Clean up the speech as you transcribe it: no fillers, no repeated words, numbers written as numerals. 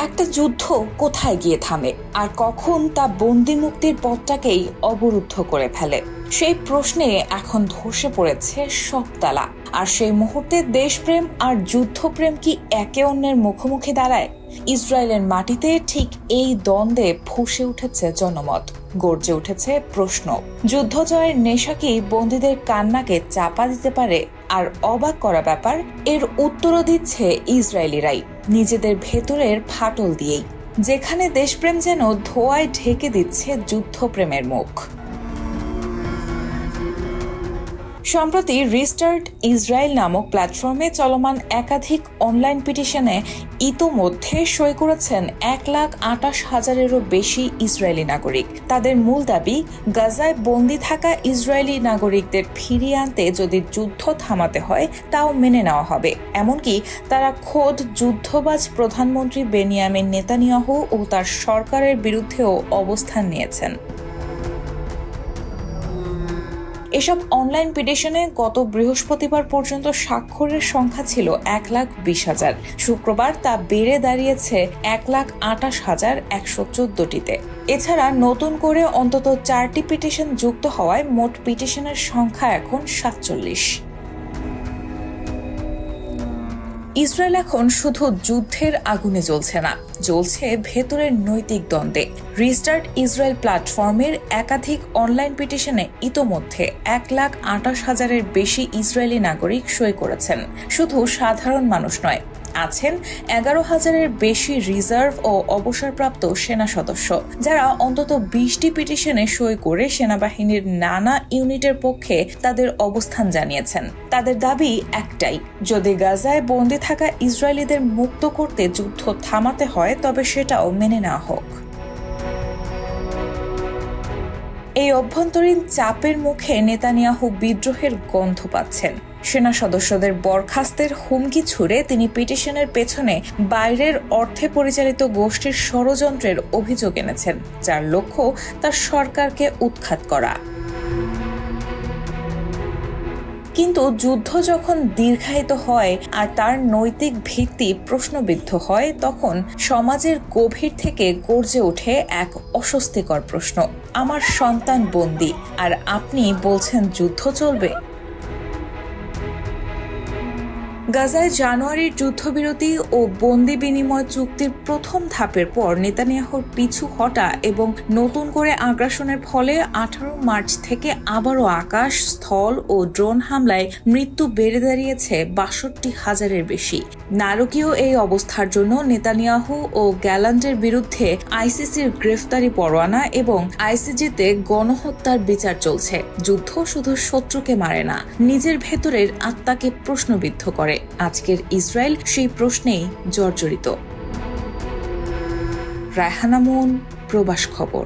একটা যুদ্ধ কোথায় গিয়ে থামে আর কখন তা বন্দি মুক্তির পথটাকেই অবরুদ্ধ করে ফেলে, সেই প্রশ্নে এখন ধসে পড়েছে সব তালা। আর সেই মুহূর্তে দেশপ্রেম আর যুদ্ধপ্রেম কি একে অন্যের মুখোমুখি দাঁড়ায়? ইসরায়েলের মাটিতে ঠিক এই দ্বন্দ্বে ফুঁসে উঠেছে জনমত, গর্জে উঠেছে প্রশ্ন। যুদ্ধ জয়ের নেশা কি বন্দীদের কান্নাকে চাপা দিতে পারে? আর অবাক করা ব্যাপার, এর উত্তরও দিচ্ছে ইসরায়েলিরাই, নিজেদের ভেতরের ফাটল দিয়েই, যেখানে দেশপ্রেম যেন ধোঁয়ায় ঢেকে দিচ্ছে যুদ্ধপ্রেমের মুখ। সম্প্রতি রিস্টার্ট ইসরায়েল নামক প্ল্যাটফর্মে চলমান একাধিক অনলাইন পিটিশনে ইতোমধ্যে সই করেছেন 1,28,000-এরও বেশি ইসরায়েলি নাগরিক। তাদের মূল দাবি, গাজায় বন্দী থাকা ইসরায়েলি নাগরিকদের ফিরিয়ে আনতে যদি যুদ্ধ থামাতে হয় তাও মেনে নেওয়া হবে। এমনকি তারা খোদ যুদ্ধবাজ প্রধানমন্ত্রী বেনিয়ামিন নেতানিয়াহু ও তার সরকারের বিরুদ্ধেও অবস্থান নিয়েছেন। এসব অনলাইন পিটিশনে গত বৃহস্পতিবার পর্যন্ত স্বাক্ষরের সংখ্যা ছিল 1,20,000। শুক্রবার তা বেড়ে দাঁড়িয়েছে 1,28,114টিতে। এছাড়া নতুন করে অন্তত 4টি পিটিশন যুক্ত হওয়ায় মোট পিটিশনের সংখ্যা এখন 47। ইসরায়েল এখন শুধু যুদ্ধের আগুনে জ্বলছে না, জ্বলছে ভেতরের নৈতিক দ্বন্দ্বে। রিস্টার্ট ইসরায়েল প্ল্যাটফর্মের একাধিক অনলাইন পিটিশনে ইতোমধ্যে 1,28,000-এর বেশি ইসরায়েলি নাগরিক সই করেছেন। শুধু সাধারণ মানুষ নয়, আছেন 11,000-এর বেশি রিজার্ভ ও অবসরপ্রাপ্ত সেনা সদস্য, যারা অন্তত 20টি পিটিশনে সই করে সেনাবাহিনীর নানা ইউনিটের পক্ষে তাদের অবস্থান জানিয়েছেন। তাদের দাবি একটাই, যদি গাজায় বন্দী থাকা ইসরায়েলিদের মুক্ত করতে যুদ্ধ থামাতে হয় তবে সেটাও মেনে নেওয়া হোক। এই অভ্যন্তরীণ চাপের মুখে নেতানিয়াহু বিদ্রোহের গন্ধ পাচ্ছেন। সেনা সদস্যদের বরখাস্তের হুমকি ছুড়ে তিনি পিটিশনের পেছনে বাইরের অর্থে পরিচালিত গোষ্ঠীর ষড়যন্ত্রের অভিযোগ এনেছেন, যার লক্ষ্য তার সরকারকে উৎখাত করা। কিন্তু যুদ্ধ যখন দীর্ঘায়িত হয় আর তার নৈতিক ভিত্তি প্রশ্নবিদ্ধ হয়, তখন সমাজের গভীর থেকে গর্জে ওঠে এক অস্বস্তিকর প্রশ্ন, আমার সন্তান বন্দী আর আপনি বলছেন যুদ্ধ চলবে? গাজায় জানুয়ারির যুদ্ধবিরতি ও বন্দি বিনিময় চুক্তির প্রথম ধাপের পর নেতানিয়াহুর পিছু হটা এবং নতুন করে আগ্রাসনের ফলে 18 মার্চ থেকে আবারও আকাশ, স্থল ও ড্রোন হামলায় মৃত্যু বেড়ে দাঁড়িয়েছে 62,000-এর বেশি। নারকীয় এই অবস্থার জন্য নেতানিয়াহু ও গ্যালান্টের বিরুদ্ধে আইসিসির গ্রেফতারি পরোয়ানা এবং আইসিজিতে গণহত্যার বিচার চলছে। যুদ্ধ শুধু শত্রুকে মারে না, নিজের ভেতরের আত্মাকে প্রশ্নবিদ্ধ করে। আজকের ইসরায়েল সেই প্রশ্নেই জর্জরিত। রায়হানা মুন, প্রবাস খবর।